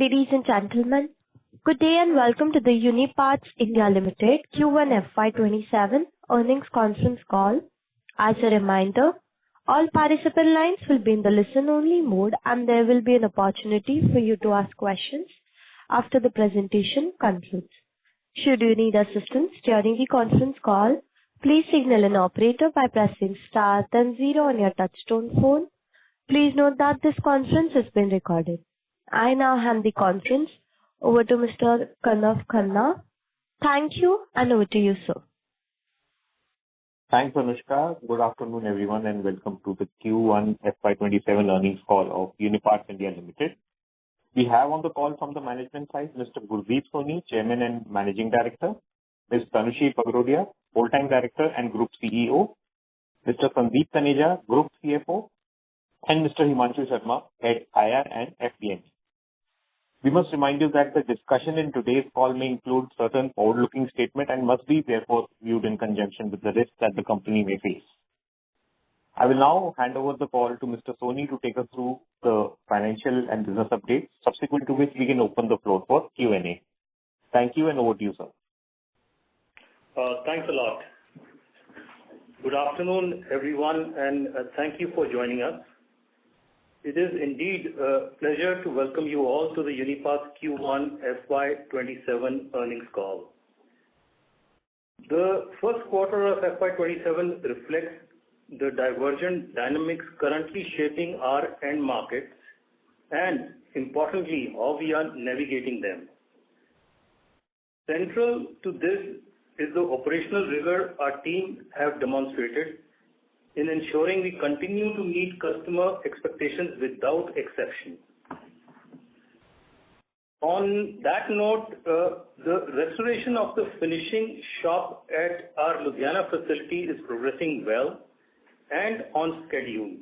Ladies and gentlemen, good day and welcome to the Uniparts India Ltd Q1FY27 earnings conference call. As a reminder, all participant lines will be in the listen-only mode, and there will be an opportunity for you to ask questions after the presentation concludes. Should you need assistance during the conference call, please signal an operator by pressing star then 0 on your touchtone phone. Please note that this conference is being recorded. I now hand the conference over to Mr. Kanav Khanna. Thank you, and over to you, sir. Thanks, Anushka. Good afternoon, everyone, and welcome to the Q1 FY27 earnings call of Uniparts India Ltd. We have on the call from the management side Mr. Gurdeep Soni, Chairman and Managing Director, Ms. Tanushi Bagrodia, Full-Time Director and Group CEO, Mr. Sandeep Taneja, Group CFO, and Mr. Himanshu Sharma, Head IR and FP&A. We must remind you that the discussion in today's call may include certain forward-looking statements and must be therefore viewed in conjunction with the risks that the company may face. I will now hand over the call to Mr. Soni to take us through the financial and business updates, subsequent to which we can open the floor for Q&A. Thank you, and over to you, sir. Thanks a lot. Good afternoon, everyone, and thank you for joining us. It is indeed a pleasure to welcome you all to the Uniparts Q1 FY27 earnings call. The first quarter of FY27 reflects the divergent dynamics currently shaping our end markets and, importantly, how we are navigating them. Central to this is the operational rigor our team have demonstrated in ensuring we continue to meet customer expectations without exception. On that note, the restoration of the finishing shop at our Ludhiana facility is progressing well and on schedule,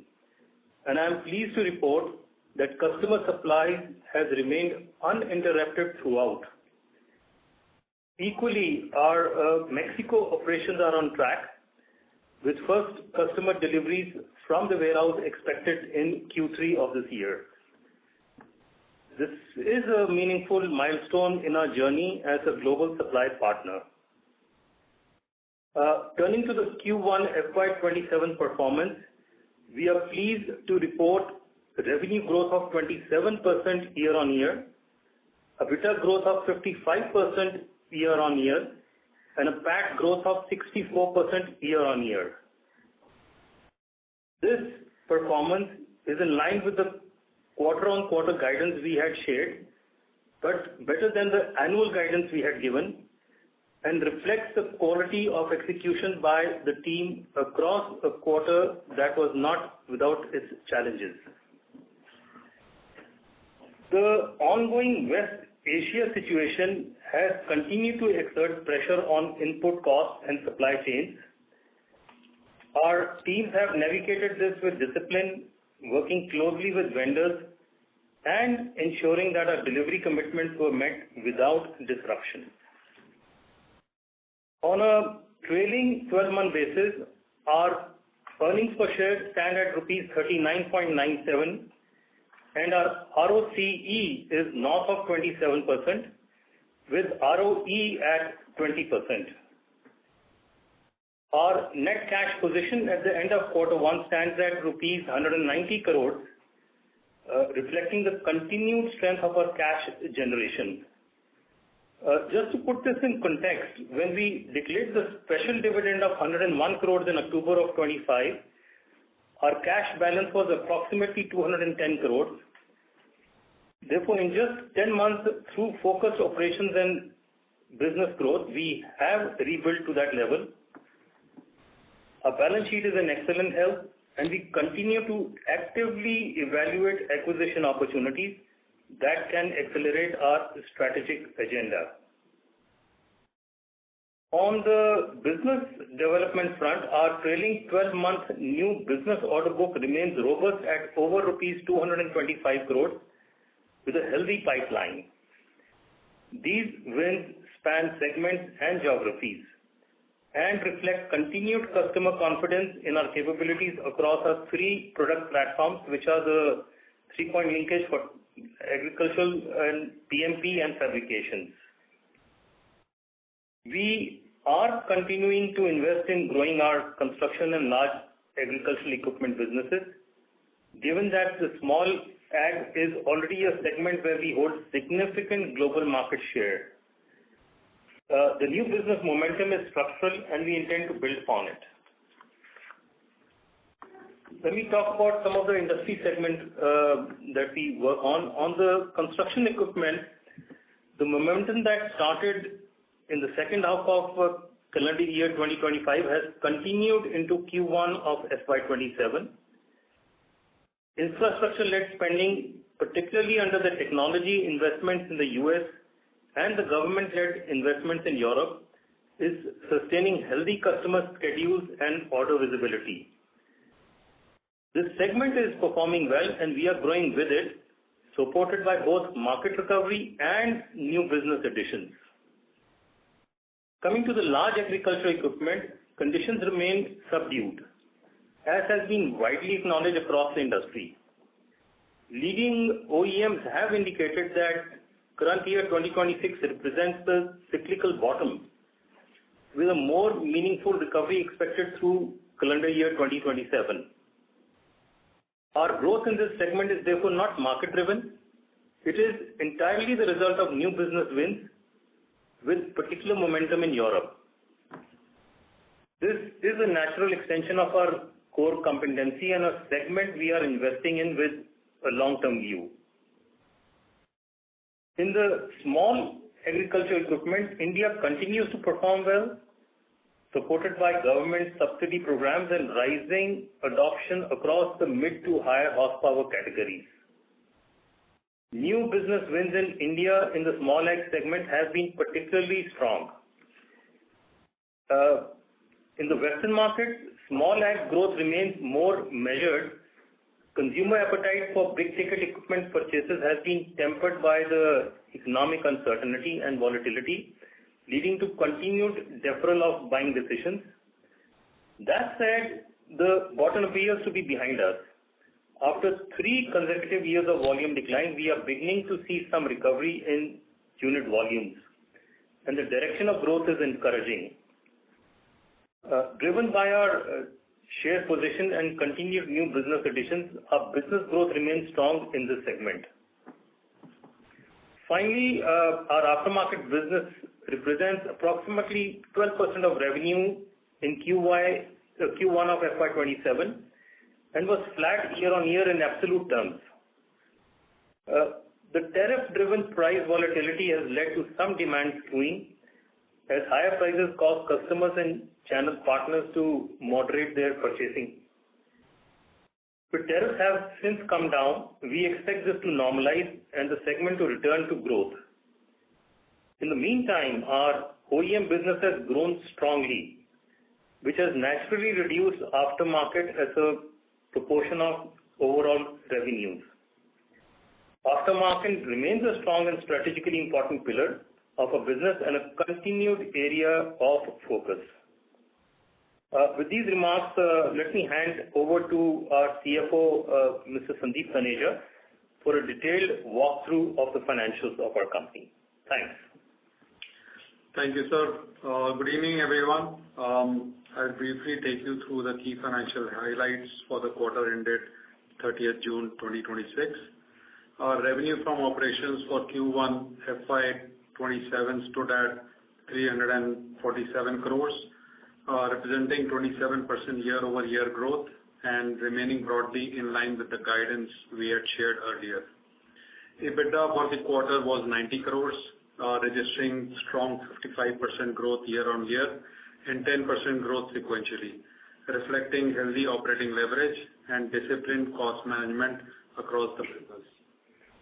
and I am pleased to report that customer supply has remained uninterrupted throughout. Equally, our Mexico operations are on track, with first customer deliveries from the warehouse expected in Q3 of this year. This is a meaningful milestone in our journey as a global supply partner. Turning to the Q1 FY27 performance, we are pleased to report revenue growth of 27% year-on-year, EBITDA growth of 55% year-on-year, and a PAT growth of 64% year-on-year. This performance is in line with the quarter-on-quarter guidance we had shared, but better than the annual guidance we had given, and reflects the quality of execution by the team across a quarter that was not without its challenges. The ongoing West Asia situation has continued to exert pressure on input costs and supply chains. Our teams have navigated this with discipline, working closely with vendors and ensuring that our delivery commitments were met without disruption. On a trailing 12-month basis, our earnings per share stand at rupees 39.97, and our ROCE is north of 27%, with ROE at 20%. Our net cash position at the end of Q1 stands at rupees 190 crores, reflecting the continued strength of our cash generation. Just to put this in context, when we declared the special dividend of 101 crores in October of 25, our cash balance was approximately 210 crores. Therefore, in just 10 months through focused operations and business growth, we have rebuilt to that level. Our balance sheet is in excellent health, and we continue to actively evaluate acquisition opportunities that can accelerate our strategic agenda. On the business development front, our trailing 12-month new business order book remains robust at over rupees 225 crores, with a healthy pipeline. These wins span segments and geographies and reflect continued customer confidence in our capabilities across our three product platforms, which are the 3-point linkage for agricultural and PMP and fabrications. We are continuing to invest in growing our construction and large agricultural equipment businesses, given that the small ag is already a segment where we hold significant global market share. The new business momentum is structural and we intend to build upon it. Let me talk about some of the industry segments that we work on. On the construction equipment, the momentum that started in the second half of calendar year 2025 has continued into Q1 of FY27. Infrastructure-led spending, particularly under the technology investments in the US and the government-led investments in Europe, is sustaining healthy customer schedules and order visibility. This segment is performing well and we are growing with it, supported by both market recovery and new business additions. Coming to the large agricultural equipment, conditions remain subdued, as has been widely acknowledged across the industry. Leading OEMs have indicated that current year 2026 represents the cyclical bottom, with a more meaningful recovery expected through calendar year 2027. Our growth in this segment is therefore not market-driven. It is entirely the result of new business wins with particular momentum in Europe. This is a natural extension of our core competency and a segment we are investing in with a long-term view. In the small agricultural equipment, India continues to perform well, supported by government subsidy programs and rising adoption across the mid to higher horsepower categories. New business wins in India in the small ag segment have been particularly strong. In the Western market, small ag growth remains more measured. Consumer appetite for big-ticket equipment purchases has been tempered by the economic uncertainty and volatility, leading to continued deferral of buying decisions. That said, the bottom appears to be behind us. After 3 consecutive years of volume decline, we are beginning to see some recovery in unit volumes, and the direction of growth is encouraging. Driven by our share position and continued new business additions, our business growth remains strong in this segment. Finally, our aftermarket business represents approximately 12% of revenue in Q1 of FY27 and was flat year-on-year in absolute terms. The tariff-driven price volatility has led to some demand skewing, as higher prices cause customers and channel partners to moderate their purchasing. With tariffs have since come down, we expect this to normalize and the segment to return to growth. In the meantime, our OEM business has grown strongly, which has naturally reduced aftermarket as a proportion of overall revenues. Aftermarket remains a strong and strategically important pillar of a business and a continued area of focus. With these remarks, let me hand over to our CFO, Mr. Sandeep Taneja, for a detailed walkthrough of the financials of our company. Thanks. Thank you, sir. Good evening, everyone. I'll briefly take you through the key financial highlights for the quarter ended 30th June 2026. Our revenue from operations for Q1 FY27 stood at 347 crores, representing 27% year-over-year growth and remaining broadly in line with the guidance we had shared earlier. EBITDA for the quarter was 90 crores, registering strong 55% growth year-on-year and 10% growth sequentially, reflecting healthy operating leverage and disciplined cost management across the business.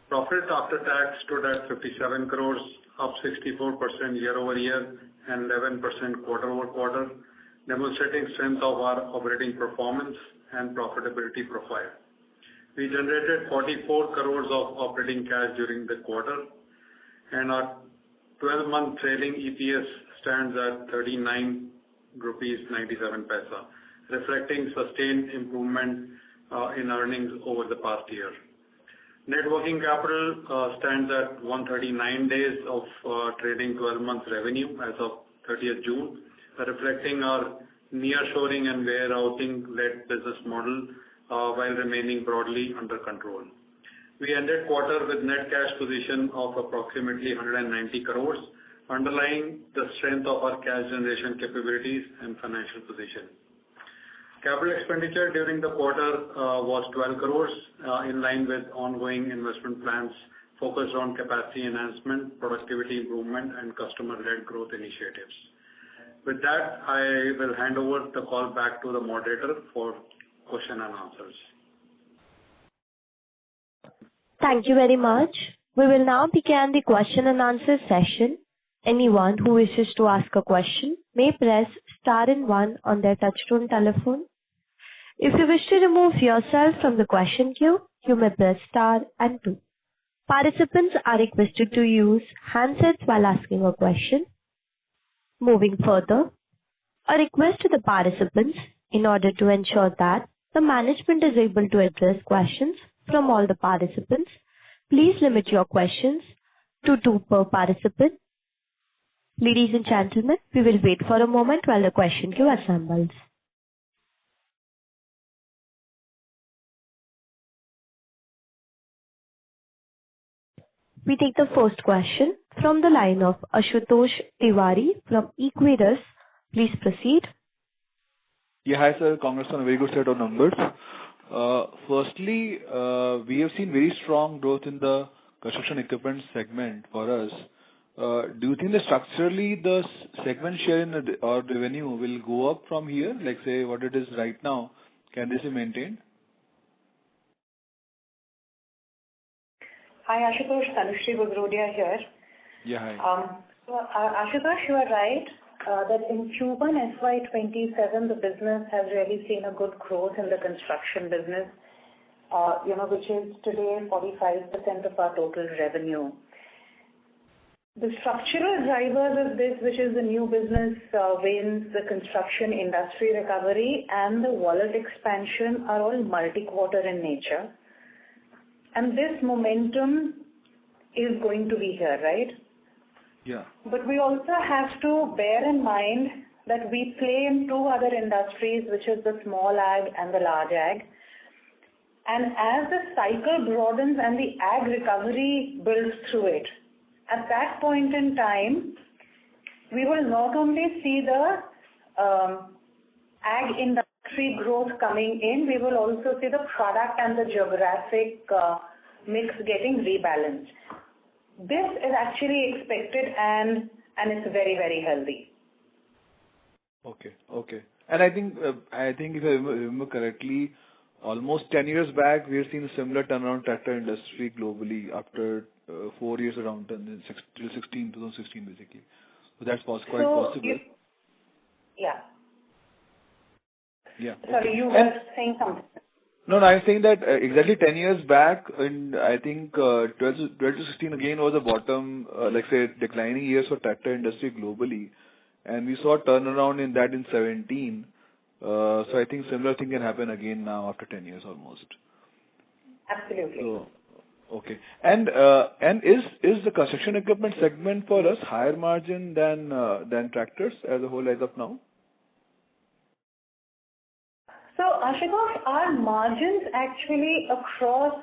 Profit after tax stood at 57 crores, up 64% year-over-year and 11% quarter-over-quarter, demonstrating strength of our operating performance and profitability profile. We generated 44 crores of operating cash during the quarter, and our 12-month trailing EPS stands at 39 rupees 97 paisa, reflecting sustained improvement in earnings over the past year. Net working capital stands at 139 days of trading 12 months revenue as of 30th June, reflecting our nearshoring and warehousing-led business model while remaining broadly under control. We ended quarter with net cash position of approximately 190 crores, underlying the strength of our cash generation capabilities and financial position. Capital expenditure during the quarter was 12 crores, in line with ongoing investment plans focused on capacity enhancement, productivity improvement, and customer-led growth initiatives. With that, I will hand over the call back to the moderator for question and answers. Thank you very much. We will now begin the question and answer session. Anyone who wishes to ask a question may press star and one on their touchtone telephone. If you wish to remove yourself from the question queue, you may press star and two. Participants are requested to use handsets while asking a question. Moving further, a request to the participants in order to ensure that the management is able to address questions from all the participants, please limit your questions to 2 per participant. Ladies and gentlemen, we will wait for a moment while the question queue assembles. We take the first question from the line of Ashutosh Tiwari from Equirus. Please proceed. Yeah, hi sir. Congrats on a very good set of numbers. Firstly, we have seen very strong growth in the construction equipment segment for us. Do you think that structurally the segment share in or revenue will go up from here, like say what it is right now? Can this be maintained? Hi Ashutosh, Tanushree Bagrodia here. Yeah, hi. Ashutosh, you are right that in Q1FY27 the business has really seen a good growth in the construction business, which is today 45% of our total revenue. The structural drivers of this, which is the new business wins, the construction industry recovery, and the wallet expansion, are all multi-quarter in nature. And this momentum is going to be here, right? Yeah. But we also have to bear in mind that we play in 2 other industries, which is the small ag and the large ag. And as the cycle broadens and the ag recovery builds through it, at that point in time, we will not only see the ag industry growth coming in, we will also see the product and the geographic mix getting rebalanced. This is actually expected and it's very, very healthy. Okay. And I think if I remember correctly, almost 10 years back, we have seen a similar turnaround tractor industry globally after 4 years around 2016 basically. So that's quite possible. Yeah. Yeah. Sorry, you were saying something. No, I'm saying that exactly 10 years back, in I think 12 to 16 again was the bottom, like say declining years for tractor industry globally, and we saw a turnaround in that in 17. So I think similar thing can happen again now after 10 years almost. Absolutely. So, okay. And is the construction equipment segment for us higher margin than tractors as a whole as of now? So, Ashutosh, our margins actually across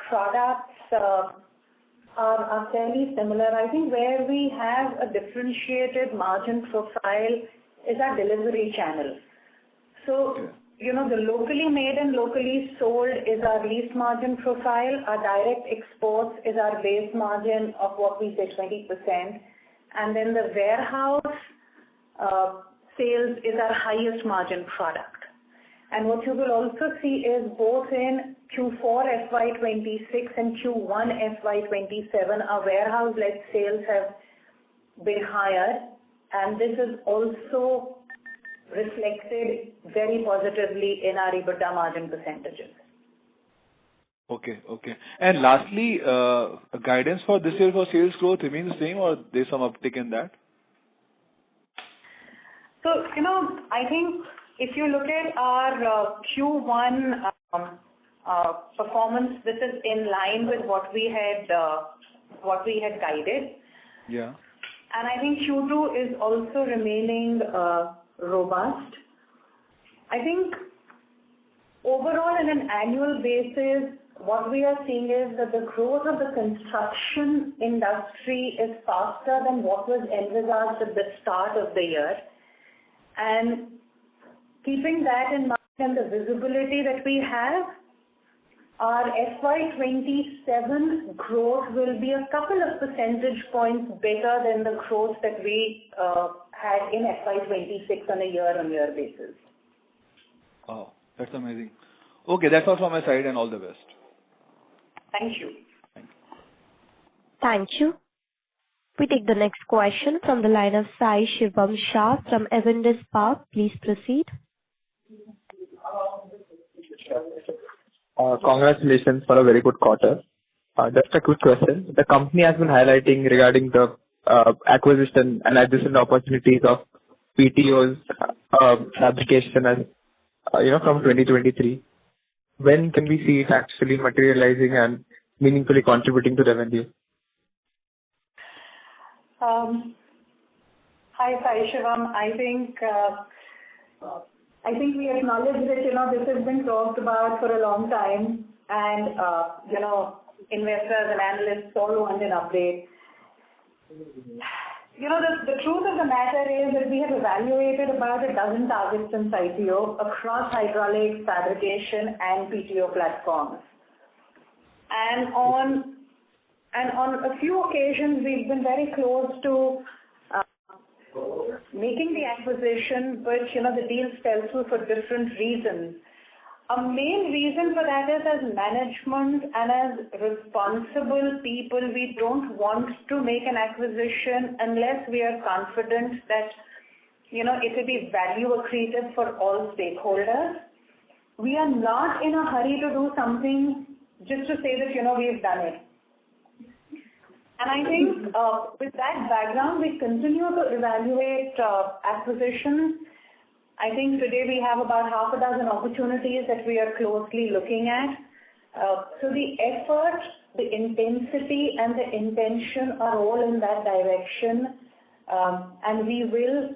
products are fairly similar. I think where we have a differentiated margin profile is our delivery channel. So, the locally made and locally sold is our least margin profile. Our direct exports is our base margin of what we say 20%. And then the warehouse sales is our highest margin product. And what you will also see is both in Q4 FY26 and Q1 FY27, our warehouse-led sales have been higher, and this is also reflected very positively in our EBITDA margin percentages. Okay. And lastly, guidance for this year for sales growth remains the same, or there's some uptick in that? So, I think if you look at our Q1 performance, this is in line with what we had guided. Yeah. And I think Q2 is also remaining robust. I think overall, on an annual basis, what we are seeing is that the growth of the construction industry is faster than what was envisaged at the start of the year. And keeping that in mind and the visibility that we have, our FY27 growth will be a couple of percentage points better than the growth that we had in FY26 on a year-on-year basis. Wow, that's amazing. Okay, that's all from my side, and all the best. Thank you. Thank you. We take the next question from the line of Sai Shivam Shah from Avendus Spark. Please proceed. Congratulations for a very good quarter. Just a quick question. The company has been highlighting regarding the acquisition and adjacent opportunities of PTOs, fabrication, and from 2023. When can we see it actually materializing and meaningfully contributing to revenue? Hi, Sai Shivam. I think we acknowledge that this has been talked about for a long time, and investors and analysts all want an update. The truth of the matter is that we have evaluated about a dozen targets since IPO across hydraulics, fabrication, and PTO platforms. And on a few occasions, we've been very close to making the acquisition, but the deals fell through for different reasons. A main reason for that is, as management and as responsible people, we don't want to make an acquisition unless we are confident that it will be value accretive for all stakeholders. We are not in a hurry to do something just to say that we've done it. And I think with that background, we continue to evaluate acquisitions. I think today we have about half a dozen opportunities that we are closely looking at. So the effort, the intensity, and the intention are all in that direction. And we will,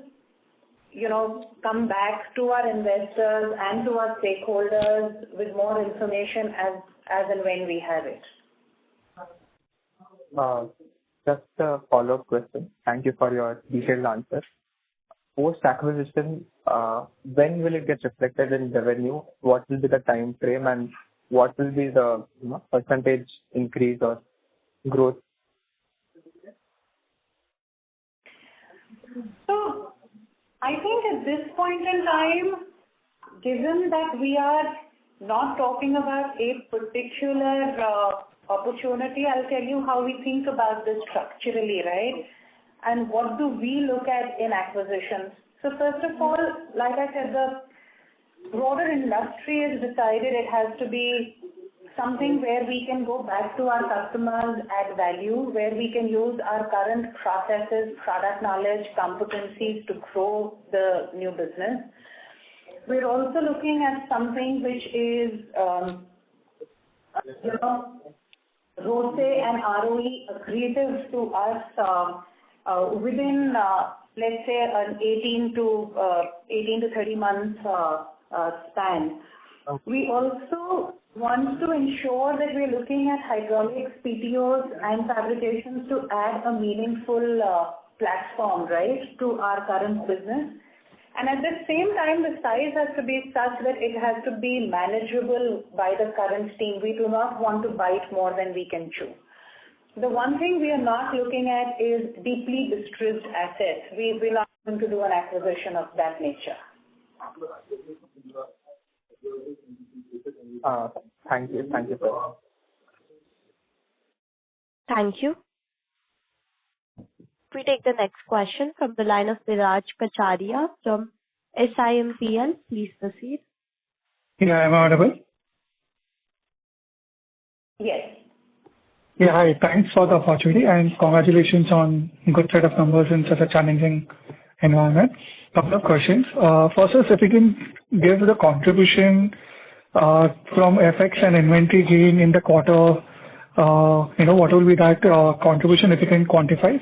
come back to our investors and to our stakeholders with more information as and when we have it. Just a follow-up question. Thank you for your detailed answer. Post-acquisition, when will it get reflected in revenue? What will be the time frame, and what will be the percentage increase or growth? So, I think at this point in time, given that we are not talking about a particular opportunity, I'll tell you how we think about this structurally, right? And what do we look at in acquisitions? So first of all, like I said, the broader industry has decided it has to be something where we can go back to our customers, add value, where we can use our current processes, product knowledge, competencies to grow the new business. We're also looking at something which is, ROCE and ROE accretive to us within, let's say, an 18 to 30 months span. Okay. We also want to ensure that we're looking at hydraulics, PTOs, and fabrications to add a meaningful platform, right, to our current business. And at the same time, the size has to be such that it has to be manageable by the current team. We do not want to bite more than we can chew. The one thing we are not looking at is deeply distressed assets. We're not going to do an acquisition of that nature. Thank you. Thank you, sir. Thank you. We take the next question from the line of Viraj Kacharia from SIMPL. Please proceed. Yeah, am I audible? Yes. Yeah, hi. Thanks for the opportunity and congratulations on good set of numbers in such a challenging environment. Couple of questions. First is if you can give the contribution from FX and inventory gain in the quarter, what will be that contribution, if you can quantify?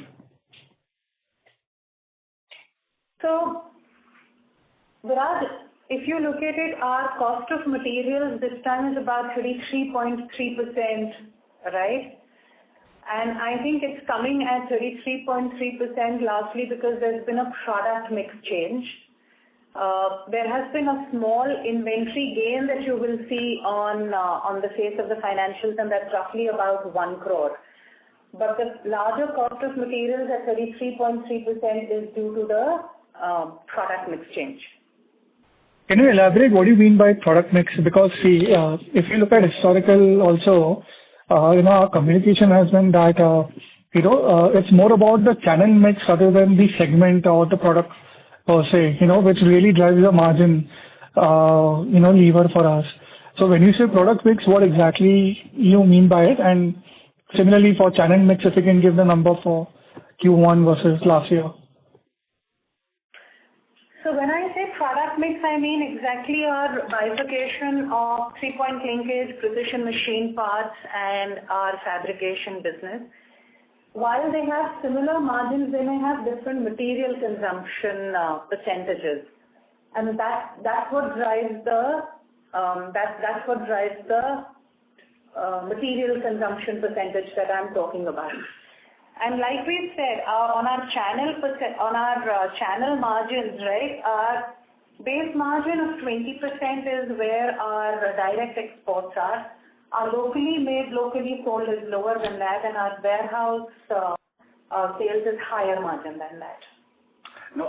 So, Viraj, if you look at it, our cost of materials this time is about 33.3%, right? And I think it's coming at 33.3% largely because there's been a product mix change. There has been a small inventory gain that you will see on the face of the financials, and that's roughly about 1 crore. But the larger cost of materials at 33.3% is due to the product mix change. Can you elaborate what you mean by product mix? Because see, if you look at historical also, our communication has been that, it's more about the channel mix other than the segment or the product per se, which really drives the margin, lever for us. So when you say product mix, what exactly you mean by it? And similarly for channel mix, if you can give the number for Q1 versus last year. So when I say product mix, I mean exactly our bifurcation of 3-point linkage, precision machine parts, and our fabrication business. While they have similar margins, they may have different material consumption percentages, and that's what drives the material consumption percentage that I'm talking about. And like we said, on our channel margins, right, our base margin of 20% is where our direct exports are. Our locally made, locally sold is lower than that, and our warehouse sales is higher margin than that. No,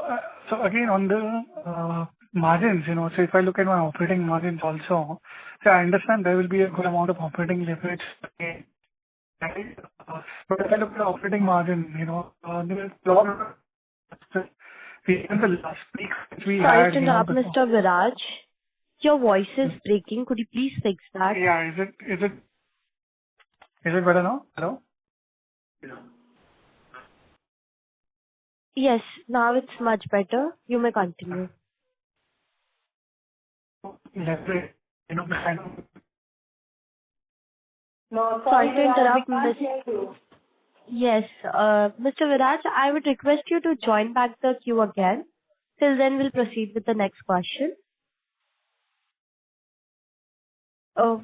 so again on the margins, so if I look at my operating margins also, so I understand there will be a good amount of operating leverage. Right? But if I look at the operating margin, there is a lot of the last week we had. Sorry to interrupt, Mr. Viraj. Your voice is breaking. Could you please fix that? Yeah, is it better now? Hello? Yeah. Yes, now it's much better. You may continue. Leverage, No, Sorry to interrupt, Viraj, Yes, Mr. Viraj, I would request you to join back the queue again. Till then, we'll proceed with the next question.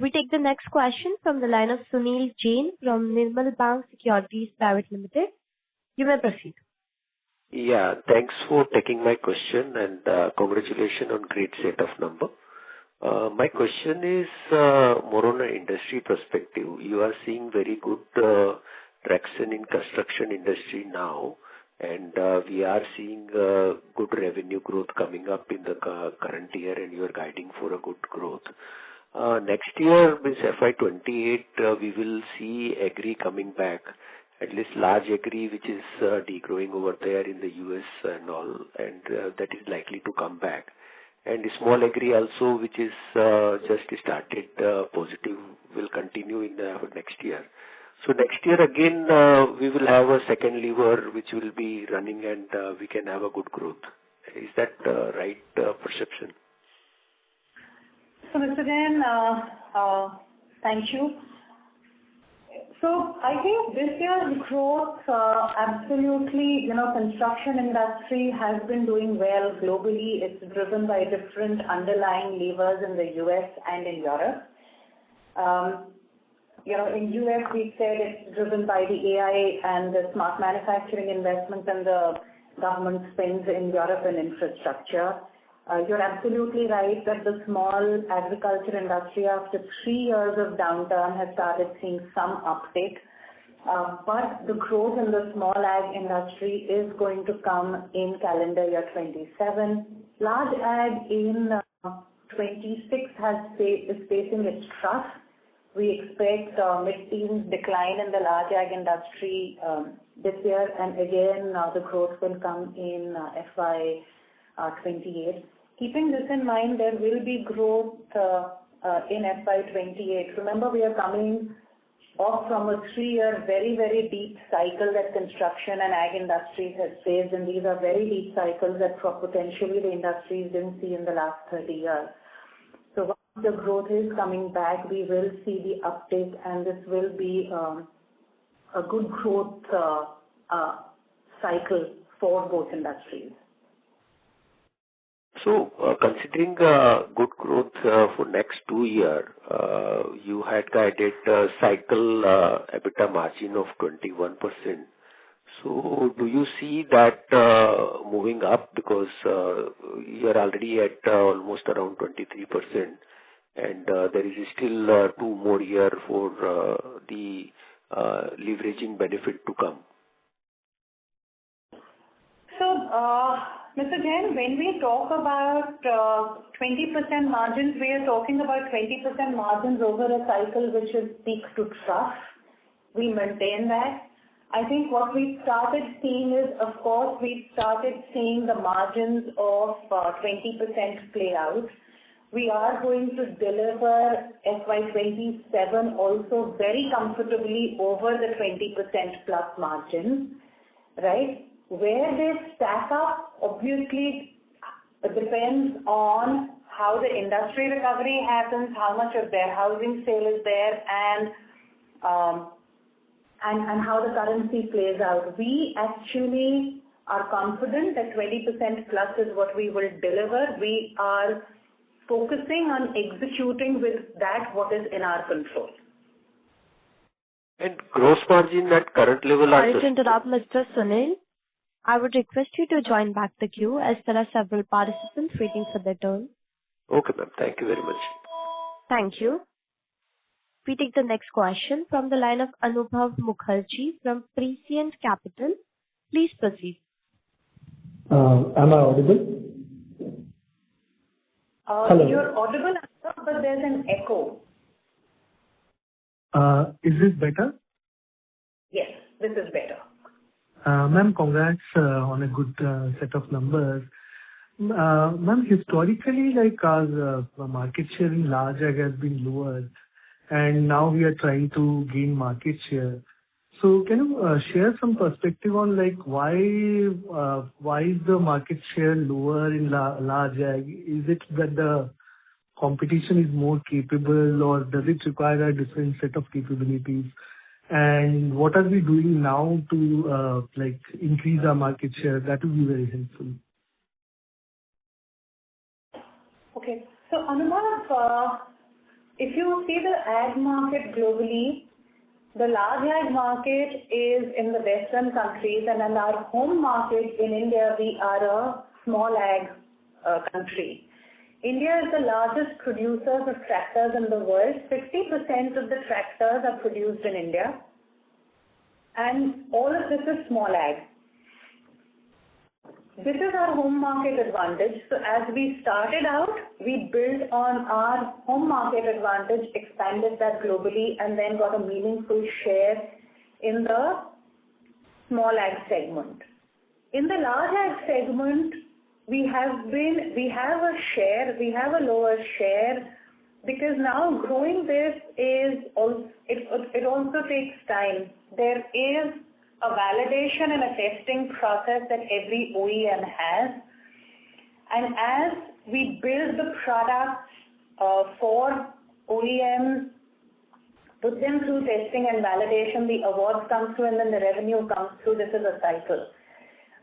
We take the next question from the line of Sunil Jain from Nirmal Bang Securities Private Limited. You may proceed. Yeah, thanks for taking my question and congratulations on great set of number. My question is more on an industry perspective. You are seeing very good traction in construction industry now, and we are seeing good revenue growth coming up in the current year, and you are guiding for a good growth. Next year, means FY28, we will see agri coming back, at least large agri, which is degrowing over there in the US and all, and that is likely to come back. And the small agri also, which is just started positive, will continue in the next year. So next year again, we will have a second lever which will be running, and we can have a good growth. Is that right perception? So Mr. Jain, thank you. So I think this year's growth, absolutely, construction industry has been doing well globally. It's driven by different underlying levers in the US and in Europe. In US, we said it's driven by the AI and the smart manufacturing investments and the government spends in Europe and infrastructure. You're absolutely right that the small agriculture industry, after 3 years of downturn, has started seeing some uptick. But the growth in the small ag industry is going to come in calendar year 27. Large ag in 26 is facing its trough. We expect mid-teens decline in the large ag industry this year, and again the growth will come in FY28. Keeping this in mind, there will be growth in FY28. Remember, we are coming off from a 3-year very, very deep cycle that construction and ag industries has faced, and these are very deep cycles that potentially the industries didn't see in the last 30 years. So the growth is coming back, we will see the uptick, and this will be a good growth cycle for both industries. So, considering good growth for next 2 years, you had guided cycle EBITDA margin of 21%. So, do you see that moving up because you are already at almost around 23%, and there is still 2 more years for the leveraging benefit to come? So, Mr. Jain, when we talk about 20% margins, we are talking about 20% margins over a cycle which is peak to trough. We maintain that. I think what we started seeing is, of course, we started seeing the margins of 20% play out. We are going to deliver FY27 also very comfortably over the 20% plus margins, right? Where they stack up, obviously, it depends on how the industry recovery happens, how much of their housing sale is there, and how the currency plays out. We actually are confident that 20% plus is what we will deliver. We are focusing on executing with that what is in our control. And gross margin at current level are... Sorry to interrupt, Mr. Sunil. I would request you to join back the queue as there are several participants waiting for their turn. Okay, ma'am. Thank you very much. Thank you. We take the next question from the line of Anubhav Mukherjee from Prescient Capital. Please proceed. Am I audible? Hello. You're audible, but there's an echo. Is this better? Yes, this is better. Ma'am, congrats on a good set of numbers. Ma'am, historically, like our market share in large ag has been lower, and now we are trying to gain market share. So can you share some perspective on like why is the market share lower in large ag? Is it that the competition is more capable, or does it require a different set of capabilities? And what are we doing now to like increase our market share? That would be very helpful. Okay. So, Anubhav, if you see the ag market globally, the large ag market is in the Western countries, and in our home market in India, we are a small ag country. India is the largest producer of tractors in the world. 50% of the tractors are produced in India, and all of this is small ag. This is our home market advantage. So as we started out, we built on our home market advantage, expanded that globally, and then got a meaningful share in the small ag segment. In the large ag segment, we have a lower share, because now growing this it also takes time. There is a validation and a testing process that every OEM has, and as we build the products for OEMs, put them through testing and validation, the awards come through, and then the revenue comes through. This is a cycle.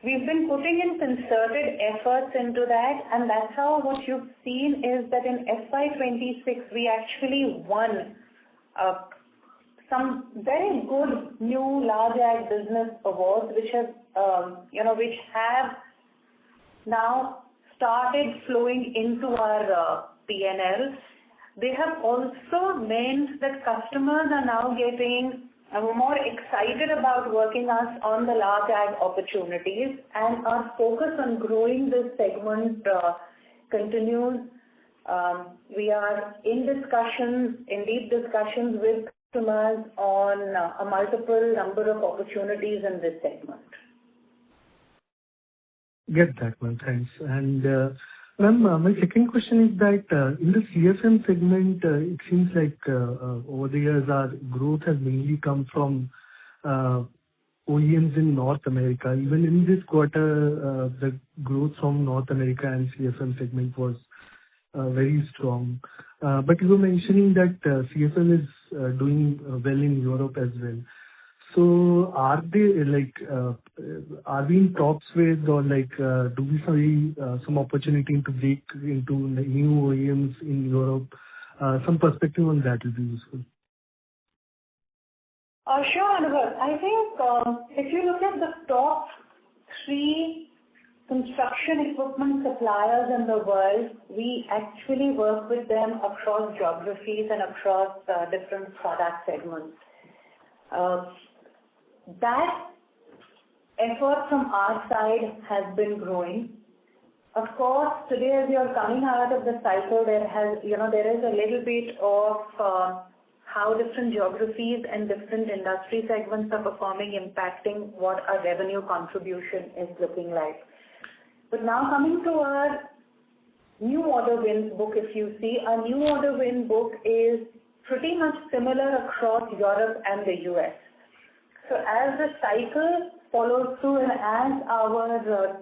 We've been putting in concerted efforts into that, and that's how what you've seen is that in FY26 we actually won some very good new large ag business awards, which have now started flowing into our P&L. They have also meant that customers are now getting more excited about working us on the large ag opportunities, and our focus on growing this segment continues. We are in deep discussions with customers on a multiple number of opportunities in this segment. Get that one, thanks. And ma'am, my second question is that in the CSM segment, it seems like over the years our growth has mainly come from OEMs in North America. Even in this quarter, the growth from North America and CSM segment was very strong. But you were mentioning that CFL is doing well in Europe as well. So are they are we in talks with, or do we see some opportunity to break into new OEMs in Europe? Some perspective on that will be useful. Sure, Anubhav. I think if you look at the top 3 construction equipment suppliers in the world, we actually work with them across geographies and across different product segments. That effort from our side has been growing. Of course, today as we are coming out of the cycle, there is a little bit of how different geographies and different industry segments are performing, impacting what our revenue contribution is looking like. But now coming to our new order wins book, if you see, our new order win book is pretty much similar across Europe and the US. So as the cycle follows through and as our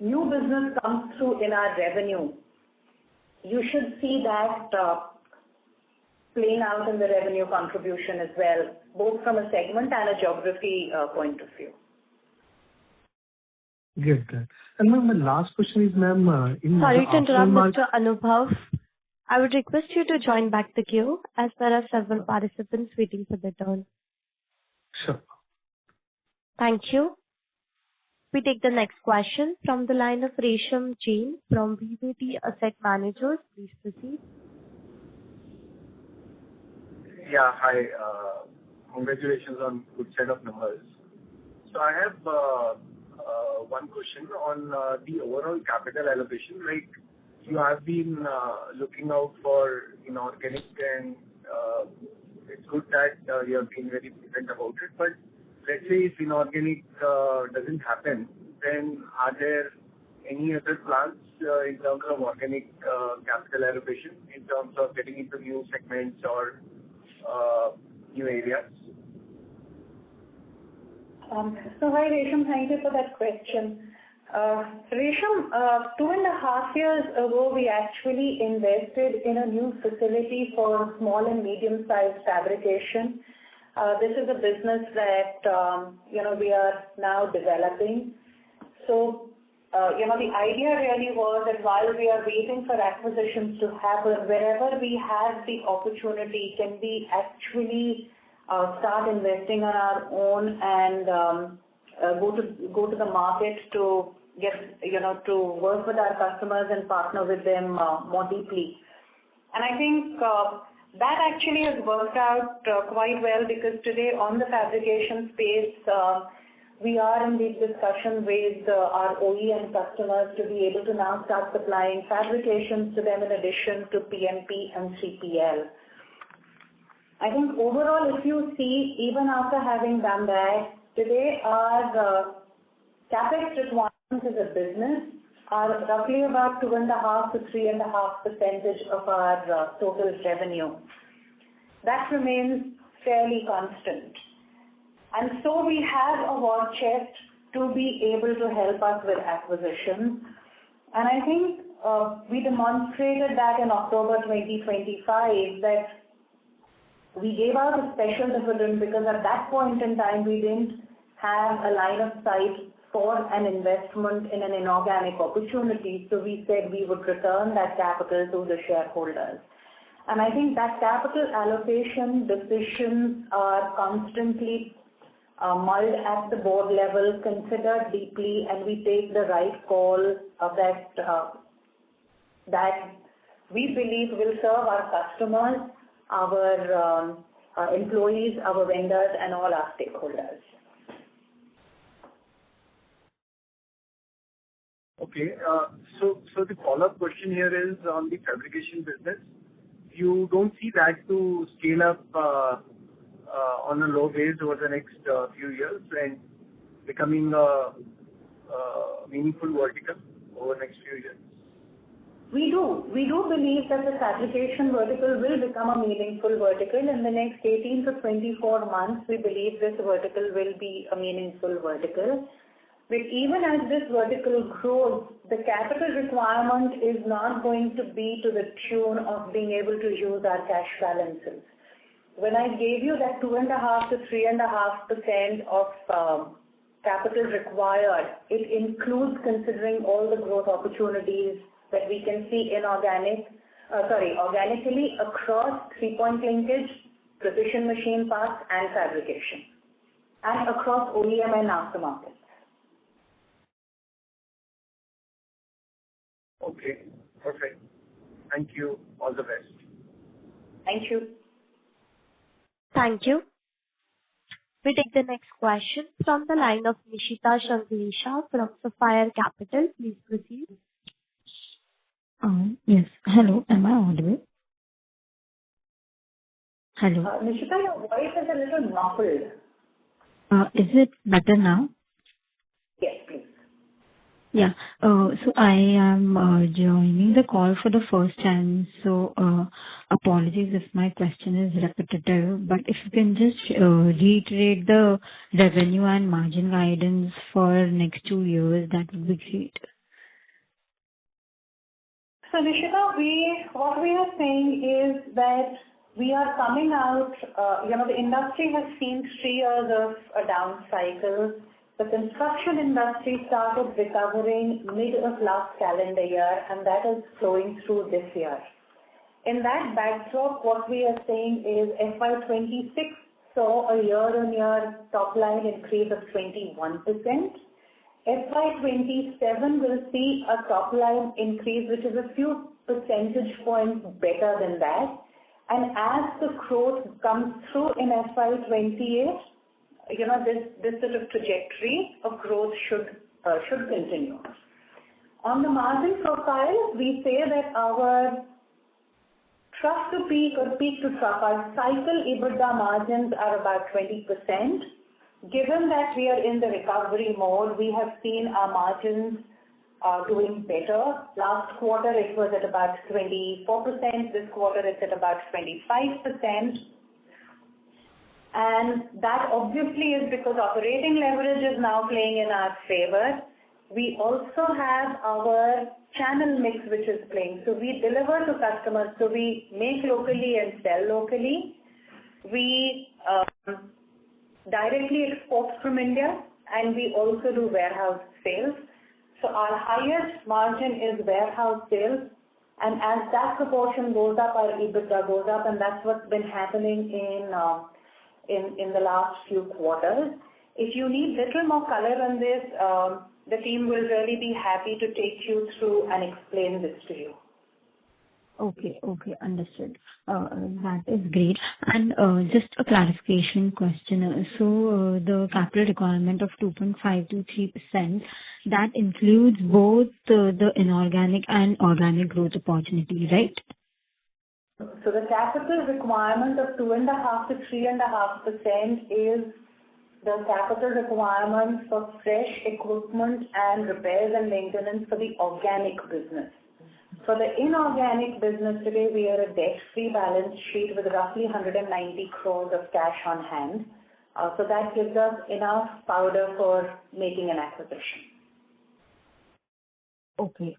new business comes through in our revenue, you should see that playing out in the revenue contribution as well, both from a segment and a geography point of view. Get that. And ma'am, my last question is, ma'am, Sorry to interrupt, Mr. Anubhav. I would request you to join back the queue as there are several participants waiting for their turn. Sure. Thank you. We take the next question from the line of Resham Jain from VVT Asset Managers. Please proceed. Yeah, hi. Congratulations on good set of numbers. So I have one question on the overall capital allocation. Like, you have been looking out for inorganic, and it's good that you have been very prudent about it. But let's say if inorganic doesn't happen, then are there any other plans in terms of organic capital allocation, in terms of getting into new segments or new areas? So hi Resham, thank you for that question. Resham, 2.5 years ago, we actually invested in a new facility for small and medium-sized fabrication. This is a business that we are now developing. So the idea really was that while we are waiting for acquisitions to happen, wherever we have the opportunity, can we actually start investing on our own and go to the market to get to work with our customers and partner with them more deeply. And I think that actually has worked out quite well, because today on the fabrication space, we are in these discussions with our OEM customers to be able to now start supplying fabrications to them in addition to PMP and 3PL. I think overall, if you see, even after having done that, today our capex requirements as a business are roughly about 2.5 to 3.5% of our total revenue. That remains fairly constant. And so we have a war chest to be able to help us with acquisitions. And I think we demonstrated that in October 2025, that we gave out a special dividend because at that point in time we didn't have a line of sight for an investment in an inorganic opportunity. So we said we would return that capital to the shareholders. And I think that capital allocation decisions are constantly mulled at the board level, considered deeply, and we take the right call of that we believe will serve our customers, our employees, our vendors, and all our stakeholders. Okay. So the follow-up question here is on the fabrication business. You don't see that to scale up on a low base over the next few years and becoming a meaningful vertical over the next few years? We do believe that the fabrication vertical will become a meaningful vertical. In the next 18 to 24 months, we believe this vertical will be a meaningful vertical. But even as this vertical grows, the capital requirement is not going to be to the tune of being able to use our cash balances. When I gave you that 2.5 to 3.5% of capital required, it includes considering all the growth opportunities that we can see organically across 3-point linkage, precision machine parts and fabrication, and across OEM and aftermarket. Okay, perfect. Thank you. All the best. Thank you. Thank you. We take the next question from the line of Nishita Shanklisha from Sapphire Capital. Please proceed. Yes. Hello, am I audible? Hello. Nishita, your voice is a little muffled. Is it better now? Yes, please. Yeah. So I am joining the call for the first time, so apologies if my question is repetitive, but if you can just reiterate the revenue and margin guidance for next 2 years, that would be great. So Nishita, what we are saying is that we are coming out, the industry has seen 3 years of a down cycle. The construction industry started recovering mid of last calendar year, and that is flowing through this year. In that backdrop, what we are saying is FY26 saw a year-on-year top line increase of 21%. FY27 will see a top line increase, which is a few percentage points better than that. And as the growth comes through in FY28, this sort of trajectory of growth should continue. On the margin profile, we say that our trough to peak or peak to trough, our cycle EBITDA margins are about 20%. Given that we are in the recovery mode, we have seen our margins doing better. Last quarter it was at about 24%. This quarter it's at about 25%. And that obviously is because operating leverage is now playing in our favor. We also have our channel mix which is playing. So we deliver to customers. So we make locally and sell locally. We directly export from India, and we also do warehouse sales. So our highest margin is warehouse sales. And as that proportion goes up, our EBITDA goes up, and that's what's been happening in the last few quarters. If you need little more color on this, the team will really be happy to take you through and explain this to you. Okay, understood. That is great. And just a clarification question. So the capital requirement of 2.5 to 3%, that includes both the inorganic and organic growth opportunity, right? So the capital requirement of 2.5 to 3.5% is the capital requirement for fresh equipment and repairs and maintenance for the organic business. For the inorganic business today, we are a debt-free balance sheet with roughly 190 crores of cash on hand. So that gives us enough powder for making an acquisition. Okay.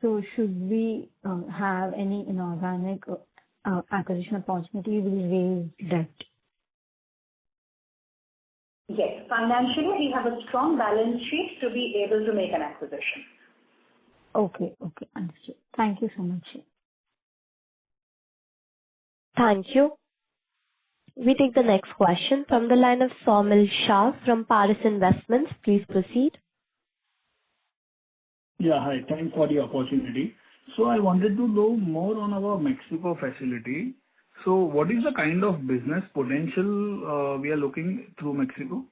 So should we have any inorganic acquisition opportunity, we raise debt? Yes. Financially, we have a strong balance sheet to be able to make an acquisition. Okay, understood. Thank you so much. Thank you. We take the next question from the line of Saumil Shah from Paris Investments. Please proceed. Yeah, hi. Thanks for the opportunity. So I wanted to know more on our Mexico facility. So what is the kind of business potential we are looking through Mexico?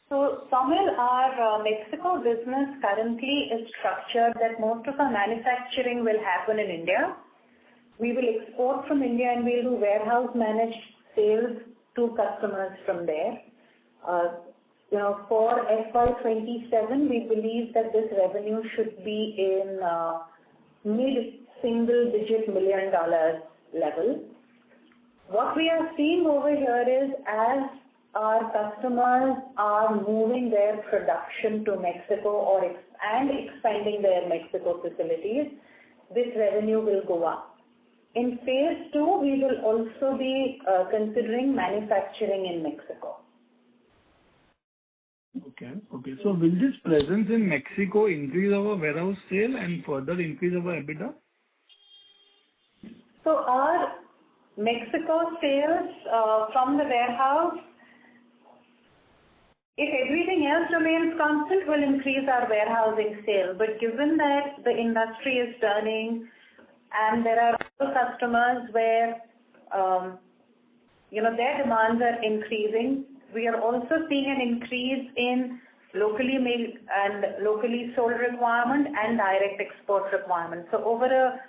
So, Saumil, our Mexico business currently is structured that most of our manufacturing will happen in India. We will export from India and we'll do warehouse managed sales to customers from there. For FY27, we believe that this revenue should be in mid-single-digit $1 million level. What we are seeing over here is as our customers are moving their production to Mexico and expanding their Mexico facilities, this revenue will go up. In phase 2, we will also be considering manufacturing in Mexico. Okay. So will this presence in Mexico increase our warehouse sale and further increase our EBITDA? So our Mexico sales from the warehouse, if everything else remains constant, will increase our warehousing sale. But given that the industry is turning and there are also customers where their demands are increasing, we are also seeing an increase in locally made and locally sold requirement and direct export requirement. So over a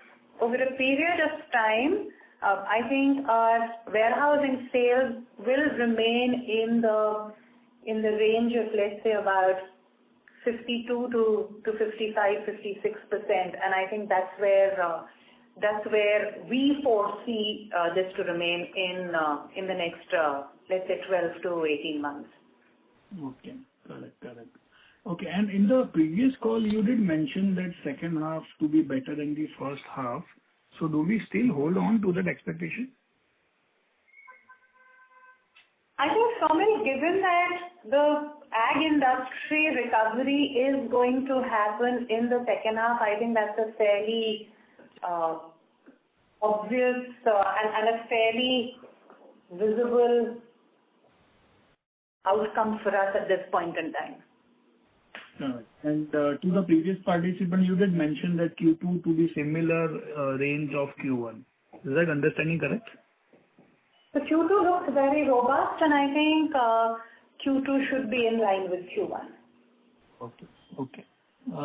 period of time, I think our warehousing sales will remain in the range of, let's say, about 52 to 55, 56%, and I think that's where we foresee this to remain in the next, let's say, 12 to 18 months. Okay, correct. Okay, and in the previous call, you did mention that second half to be better than the first half. So do we still hold on to that expectation? I think, Saumil, given that the ag industry recovery is going to happen in the second half, I think that's a fairly obvious and a fairly visible outcome for us at this point in time. Right. And to the previous participant, you did mention that Q2 to be similar range of Q1. Is that understanding correct? So Q2 looks very robust, and I think Q2 should be in line with Q1. Okay.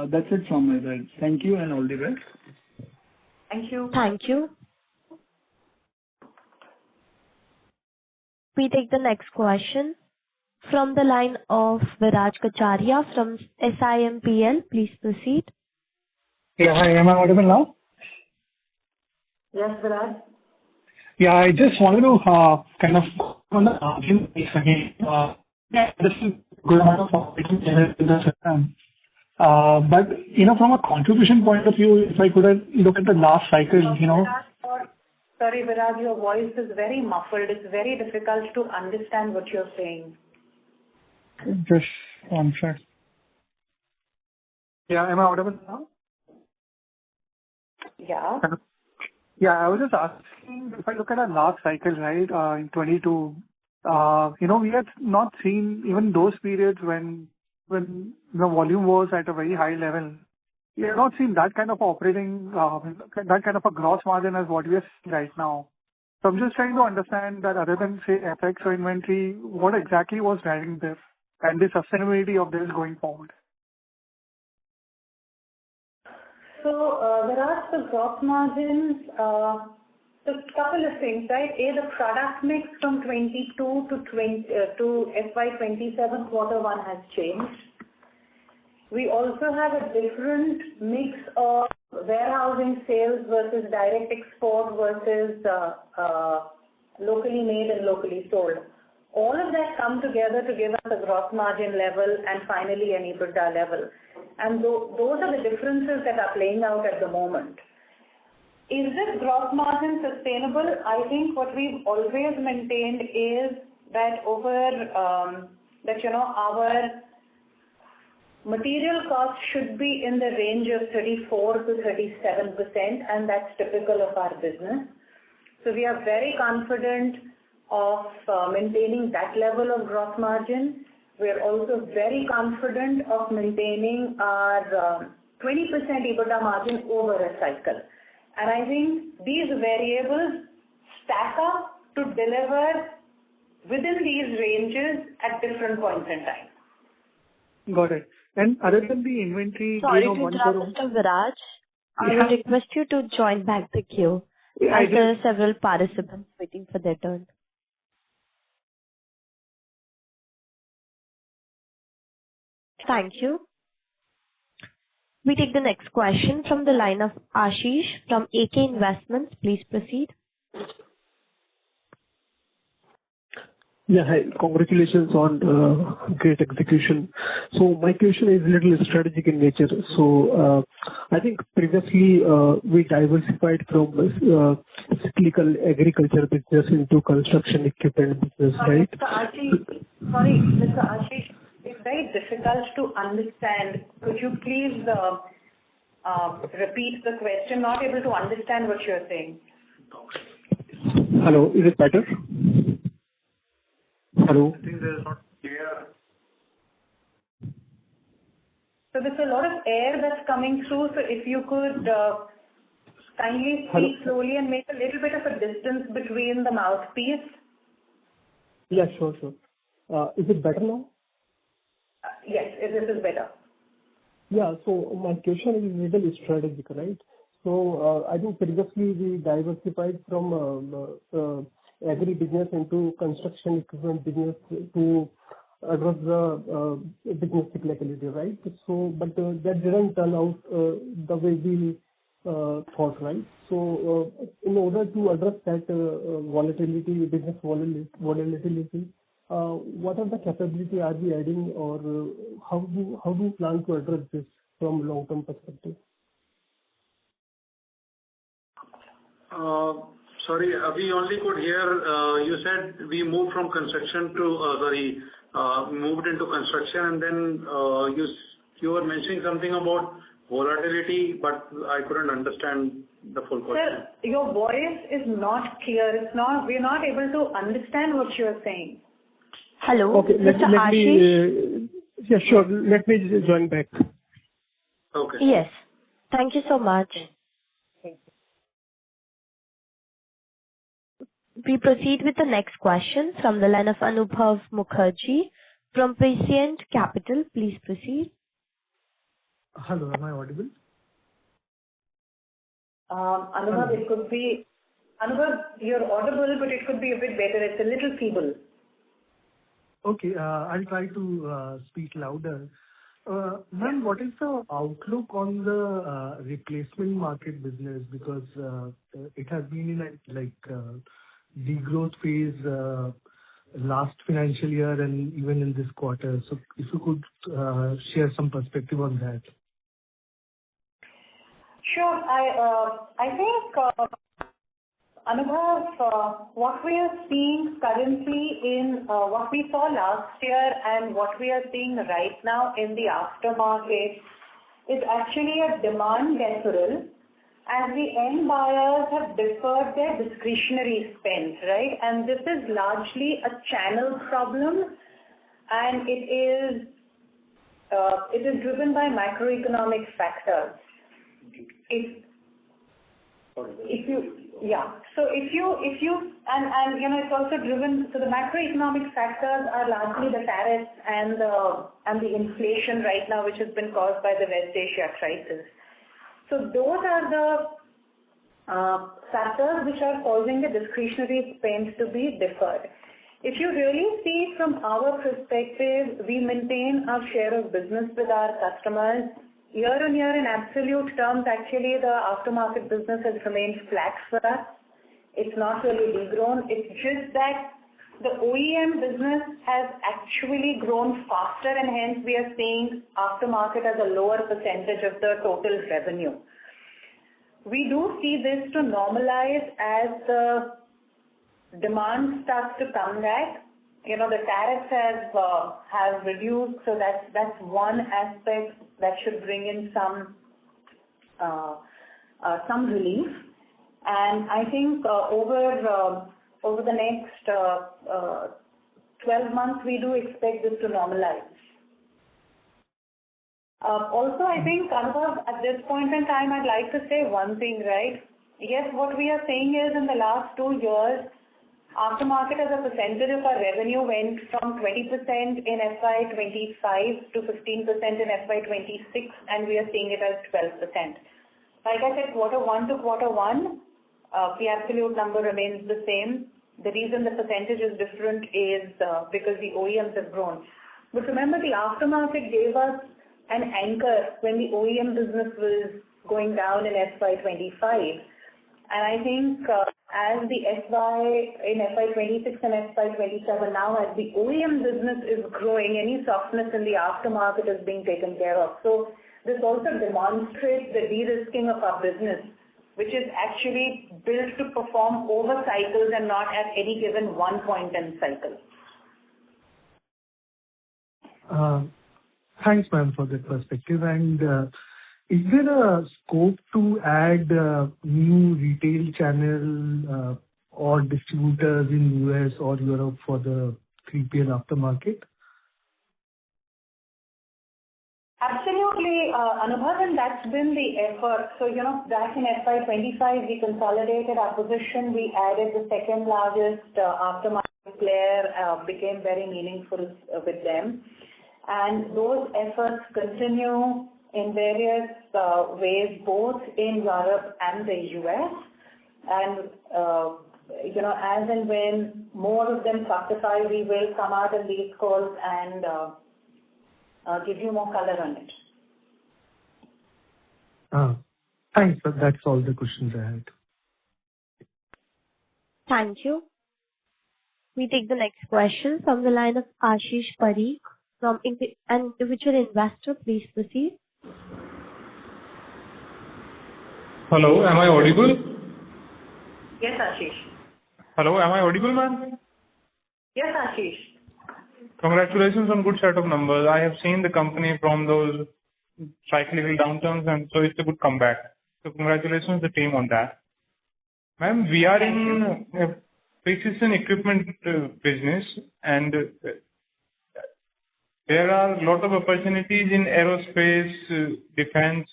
That's it from my side. Thank you and all the best. Thank you. Thank you. We take the next question from the line of Viraj Kacharia from SIMPL. Please proceed. Yeah, hi. Am I audible now? Yes, Viraj. Yeah, I just wanted to kind of on the margin piece again. This is good amount of operating leverage in the system. But, from a contribution point of view, if I could look at the last cycle, Sorry, Viraj, your voice is very muffled. It's very difficult to understand what you're saying. Just one sec. Yeah, am I audible now? Yeah. Yeah, I was just asking, if I look at our last cycle, right, in 22, we had not seen even those periods when the volume was at a very high level. We have not seen that kind of operating, that kind of a gross margin as what we are seeing right now. So I'm just trying to understand that other than, say, FX or inventory, what exactly was driving this and the sustainability of this going forward? So, Viraj, the gross margins, so a couple of things, right? The product mix from 22 to FY27 quarter 1 has changed. We also have a different mix of warehousing sales versus direct export versus locally made and locally sold. All of that come together to give us a gross margin level and finally an EBITDA level. And those are the differences that are playing out at the moment. Is this gross margin sustainable? I think what we've always maintained is that our material cost should be in the range of 34 to 37%, and that's typical of our business. So we are very confident of maintaining that level of gross margin. We are also very confident of maintaining our 20% EBITDA margin over a cycle. And I think these variables stack up to deliver within these ranges at different points in time. Got it. And other than the inventory... Sorry to interrupt, Mr. Viraj. I will request you to join back the queue. As there are several participants waiting for their turn. Thank you. We take the next question from the line of Ashish from AK Investments. Please proceed. Yeah, hi. Congratulations on great execution. So my question is a little strategic in nature. So I think previously we diversified from cyclical agriculture business into construction equipment business, right? Mr. Ashish, it's very difficult to understand. Could you please repeat the question? Not able to understand what you're saying. Hello, is it better? Hello? I think there's not clear. So there's a lot of air that's coming through. So if you could kindly speak slowly and make a little bit of a distance between the mouthpiece. Yeah, sure. Is it better now? Yes, this is better. Yeah, so my question is a little strategic, right? So I think previously we diversified from agri business into construction equipment business to address the business cyclicality, right? So, but that didn't turn out the way we thought, right? So, in order to address that volatility, business volatility, what are the capability are we adding, or how do you plan to address this from long-term perspective? Sorry, we only could hear you said we moved from construction to moved into construction, and then you were mentioning something about volatility, but I couldn't understand the full question. Sir, your voice is not clear. We're not able to understand what you're saying. Hello, Okay, Mr. Ashish? Yeah, sure. Let me join back. Okay. Yes. Thank you so much. We proceed with the next question from the line of Anubhav Mukherjee from Prescient Capital. Please proceed. Hello, am I audible? Anubhav, you're audible, but it could be a bit better. It's a little feeble. Okay, I'll try to speak louder. Ma'am, what is the outlook on the replacement market business? Because it has been in degrowth phase last financial year and even in this quarter. So if you could share some perspective on that. Sure. I think, Anubhav, what we are seeing currently in what we saw last year and what we are seeing right now in the aftermarket is actually a demand deferral, as the end buyers have deferred their discretionary spend, right? And this is largely a channel problem, and it is driven by macroeconomic factors. It's also driven. So the macroeconomic factors are largely the tariffs and the inflation right now, which has been caused by the West Asia crisis. So those are the factors which are causing the discretionary spend to be deferred. If you really see from our perspective, we maintain our share of business with our customers. Year on year, in absolute terms, actually the aftermarket business has remained flat for us. It's not really degrown. It's just that the OEM business has actually grown faster, and hence we are seeing aftermarket as a lower percentage of the total revenue. We do see this to normalize as the demand starts to come back. The tariffs have reduced, so that's one aspect that should bring in some relief. And I think over the next 12 months, we do expect this to normalize. Also, I think, Anubhav, at this point in time, I'd like to say one thing, right? Yes, what we are saying is in the last 2 years, aftermarket as a percentage of our revenue went from 20% in FY25 to 15% in FY26, and we are seeing it as 12%. Like I said, quarter one to quarter one, the absolute number remains the same. The reason the percentage is different is because the OEMs have grown. But remember, the aftermarket gave us an anchor when the OEM business was going down in FY25. And I think as the in FY26 and FY27 now, as the OEM business is growing, any softness in the aftermarket is being taken care of. So this also demonstrates the de-risking of our business, which is actually built to perform over cycles and not at any given one point in cycle. Thanks, ma'am, for that perspective. And is there a scope to add new retail channel or distributors in US or Europe for the 3PL aftermarket? Absolutely, Anubhav, and that's been the effort. So, back in FY25, we consolidated our position. We added the second largest aftermarket player, became very meaningful with them. And those efforts continue in various ways, both in Europe and the US. And, as and when more of them fructify, we will come out in these calls and give you more color on it. Thanks. That's all the questions I had. Thank you. We take the next question from the line of Ashish Parikh from an individual investor. Please proceed. Hello, am I audible? Yes, Ashish. Hello, am I audible, ma'am? Yes, Ashish. Congratulations on good set of numbers. I have seen the company from those cyclical downturns, and so it's a good comeback. So congratulations to the team on that. Ma'am, we are in precision equipment business, and there are a lot of opportunities in aerospace, defense,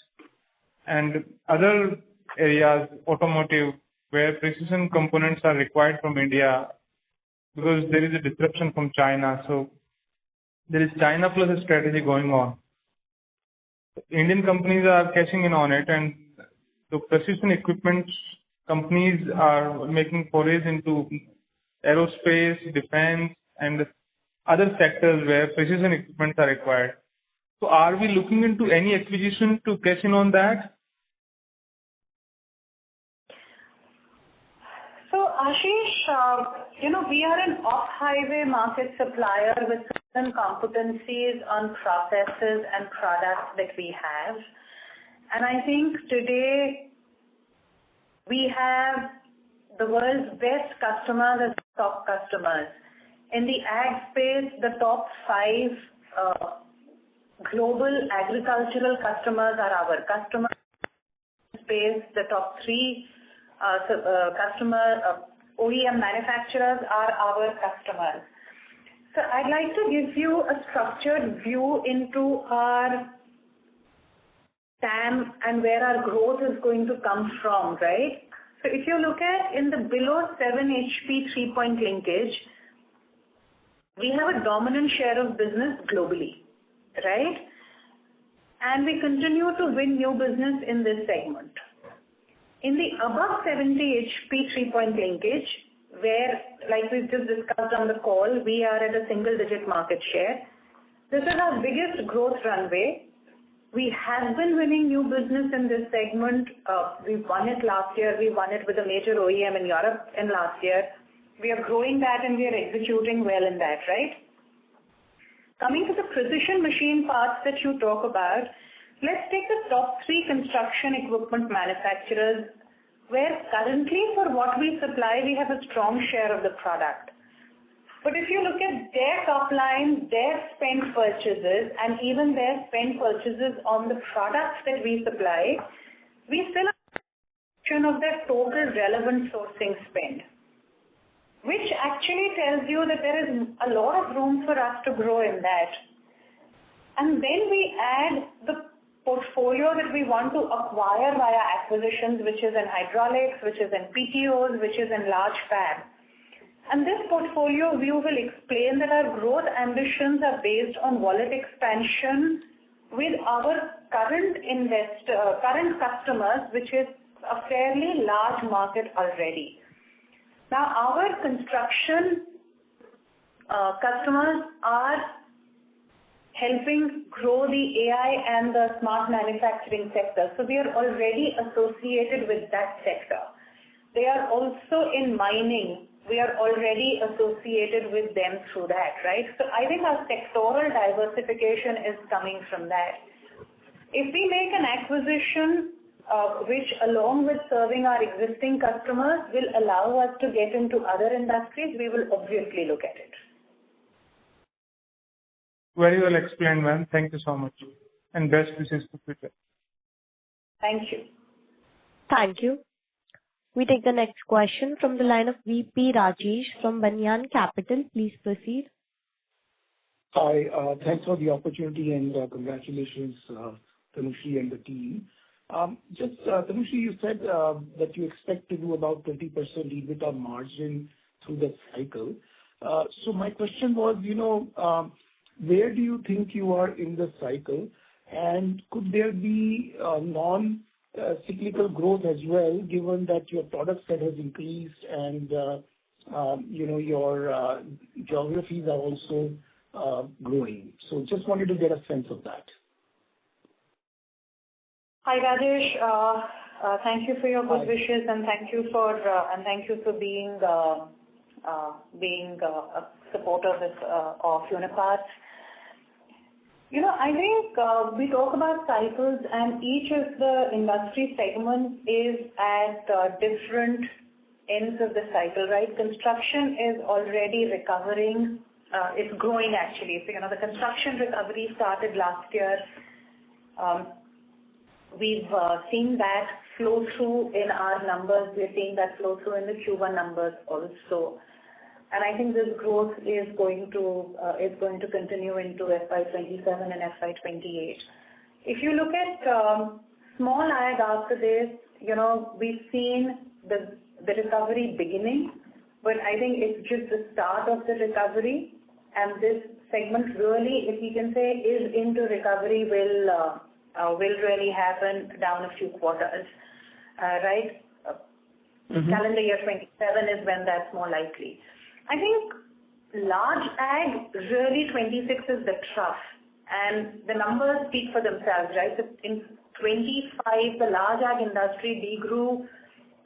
and other areas, automotive, where precision components are required from India because there is a disruption from China. So there is China plus a strategy going on. Indian companies are cashing in on it, and the precision equipment companies are making forays into aerospace, defense, and other sectors where precision equipment are required. So are we looking into any acquisition to cash in on that? So Ashish, we are an off-highway market supplier with certain competencies on processes and products that we have. And I think today we have the world's best customers as top customers. In the ag space, the top 5 global agricultural customers are our customers. Space, the top 3 OEM manufacturers are our customers. So I'd like to give you a structured view into our TAM and where our growth is going to come from, right? So if you look at in the below 7 HP 3-point linkage, we have a dominant share of business globally, right? And we continue to win new business in this segment. In the above 70 HP 3-point linkage, where, like we've just discussed on the call, we are at a single-digit market share. This is our biggest growth runway. We have been winning new business in this segment. We won it last year. We won it with a major OEM in Europe in last year. We are growing that and we are executing well in that, right? Coming to the precision machine parts that you talk about, let's take the top 3 construction equipment manufacturers, where currently for what we supply, we have a strong share of the product. But if you look at their top line, their spend purchases, and even their spend purchases on the products that we supply, we still have a fraction of their total relevant sourcing spend, which actually tells you that there is a lot of room for us to grow in that. And then we add the portfolio that we want to acquire via acquisitions, which is in hydraulics, which is in PTOs, which is in large fab. And this portfolio view will explain that our growth ambitions are based on wallet expansion with our current customers, which is a fairly large market already. Now, our construction customers are helping grow the AI and the smart manufacturing sector. So we are already associated with that sector. they are also in mining. We are already associated with them through that, right? So I think our sectoral diversification is coming from that. If we make an acquisition which, along with serving our existing customers, will allow us to get into other industries, we will obviously look at it. Very well explained, ma'am. Thank you so much. And best wishes for future. Thank you. Thank you. We take the next question from the line of VP Rajesh from Banyan Capital. Please proceed. Hi, thanks for the opportunity and congratulations, Tanushree and the team. Tanushree, you said that you expect to do about 20% EBITDA margin through the cycle. So my question was, where do you think you are in the cycle, and could there be non-cyclical growth as well, given that your product set has increased and your geographies are also growing? So just wanted to get a sense of that. Hi Rajesh, thank you for your good wishes and thank you for being a supporter of Uniparts. I think we talk about cycles, and each of the industry segments is at different ends of the cycle, right? Construction is already recovering. It's growing actually. So, the construction recovery started last year. We've seen that flow through in our numbers. We're seeing that flow through in the Q1 numbers also. And I think this growth is going to continue into FY27 and FY28. If you look at small ag after this, we've seen the recovery beginning, but I think it's just the start of the recovery. And this segment really, if you can say, is into recovery will really happen down a few quarters, right? Calendar year 27 is when that's more likely. I think large ag, really 26 is the trough, and the numbers speak for themselves, right? So in 25, the large ag industry degrew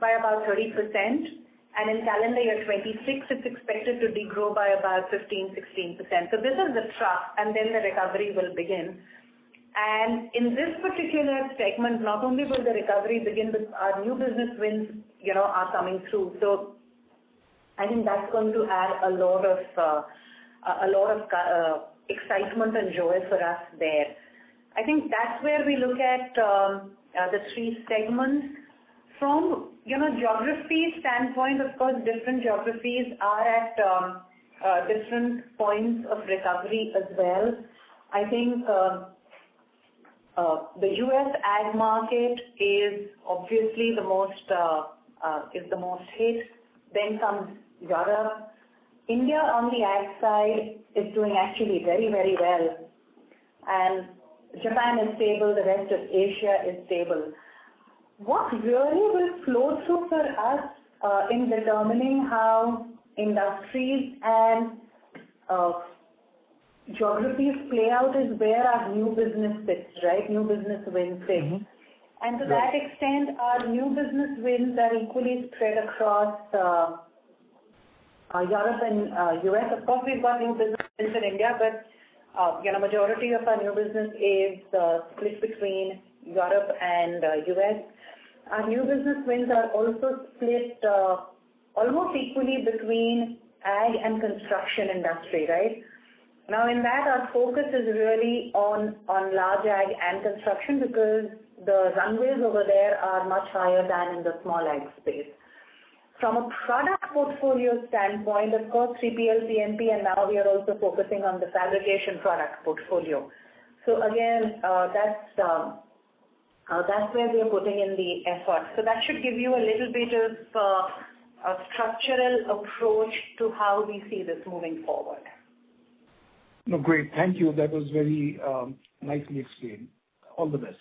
by about 30%, and in calendar year 26, it's expected to degrow by about 15-16%. So this is the trough, and then the recovery will begin. And in this particular segment, not only will the recovery begin, but our new business wins, are coming through. So I think that's going to add a lot of excitement and joy for us there. I think that's where we look at the three segments. From geography standpoint, of course, different geographies are at different points of recovery as well. I think the U.S. ag market is obviously the most hit. Then comes Europe. India on the ag side is doing actually very, very well. And Japan is stable, the rest of Asia is stable. What really will flow through for us in determining how industries and geographies play out is where our new business fits, right? New business wins fit. And to that extent, our new business wins are equally spread across Europe and US. Of course, we've got new business wins in India, but majority of our new business is split between Europe and US. Our new business wins are also split almost equally between ag and construction industry, right? Now, in that, our focus is really on large ag and construction because the runways over there are much higher than in the small ag space. From a product portfolio standpoint, of course, 3PL, PNP, and now we are also focusing on the fabrication product portfolio. So again, that's where we are putting in the effort. So that should give you a little bit of a structural approach to how we see this moving forward. No, great. Thank you. That was very nicely explained. All the best.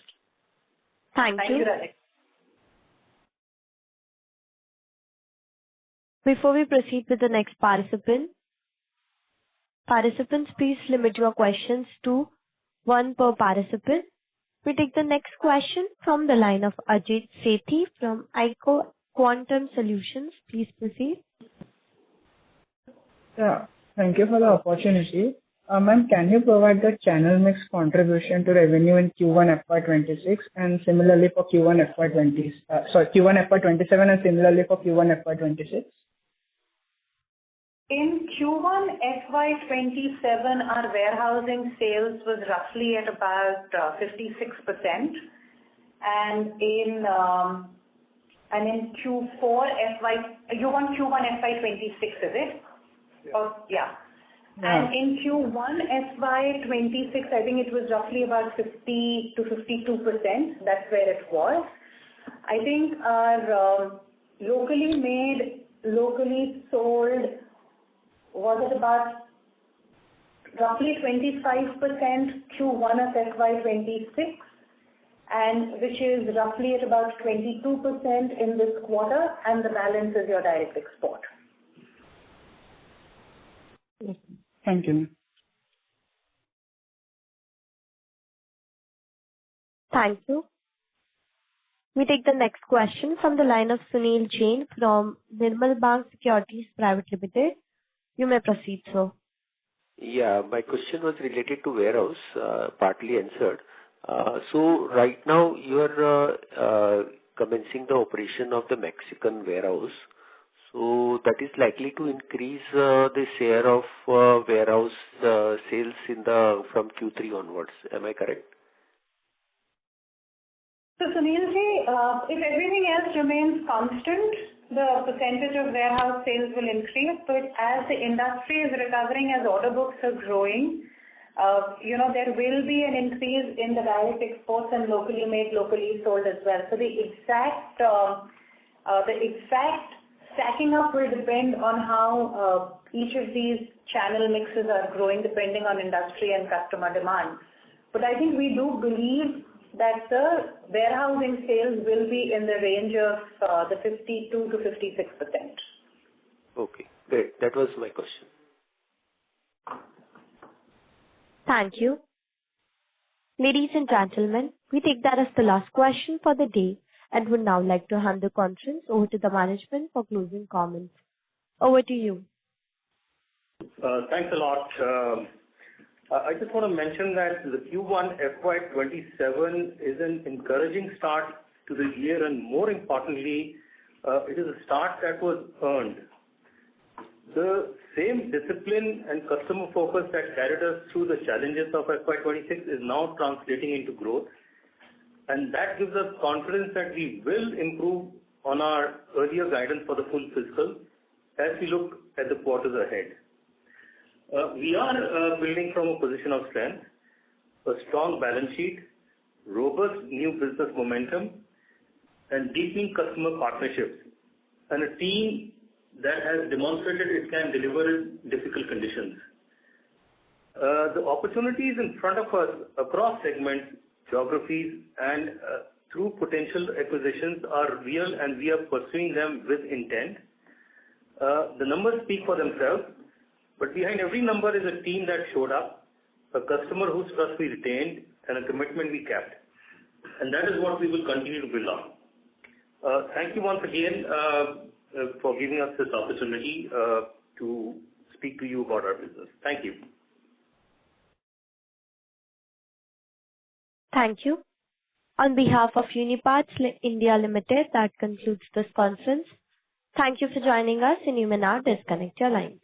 Thank you. Rajesh. Before we proceed with the next participant, participants, please limit your questions to one per participant. We take the next question from the line of Ajit Sethi from ICO Quantum Solutions. Please proceed. Yeah. Thank you for the opportunity. Ma'am, can you provide the channel mix contribution to revenue in Q1 FY26 and similarly for Q1 FY27 and similarly for Q1 FY26? In Q1 FY27, our warehousing sales was roughly at about 56%. And in Q4 you want Q1 FY26, is it? Yeah. Oh, yeah. And in Q1 FY26, I think it was roughly about 50 to 52%. That's where it was. I think our locally made, locally sold was at about roughly 25% Q1 of FY26, and which is roughly at about 22% in this quarter, and the balance is your direct export. Thank you. Thank you. We take the next question from the line of Sunil Jain from Nirmal Bang Securities Private Limited. You may proceed, sir. Yeah, my question was related to warehouse, partly answered. So right now you are commencing the operation of the Mexican warehouse. So that is likely to increase the share of warehouse sales from Q3 onwards. Am I correct? So Sunilji, if everything else remains constant, the percentage of warehouse sales will increase. But as the industry is recovering, as order books are growing, there will be an increase in the direct exports and locally made, locally sold as well. So the exact stacking up will depend on how each of these channel mixes are growing depending on industry and customer demand. But I think we do believe that the warehousing sales will be in the range of the 52 to 56%. Okay, great. That was my question. Thank you. Ladies and gentlemen, we take that as the last question for the day and would now like to hand the conference over to the management for closing comments. Over to you. Thanks a lot. I just want to mention that the Q1 FY27 is an encouraging start to the year, and more importantly, it is a start that was earned. The same discipline and customer focus that carried us through the challenges of FY26 is now translating into growth, and that gives us confidence that we will improve on our earlier guidance for the full fiscal as we look at the quarters ahead. We are building from a position of strength, a strong balance sheet, robust new business momentum, and deepening customer partnerships, and a team that has demonstrated it can deliver in difficult conditions. The opportunities in front of us across segments, geographies, and through potential acquisitions are real, and we are pursuing them with intent. The numbers speak for themselves, but behind every number is a team that showed up, a customer whose trust we retained, and a commitment we kept. And that is what we will continue to build on. Thank you once again for giving us this opportunity to speak to you about our business. Thank you. Thank you. On behalf of Uniparts India Ltd, that concludes this conference. Thank you for joining us, and you may now disconnect your lines.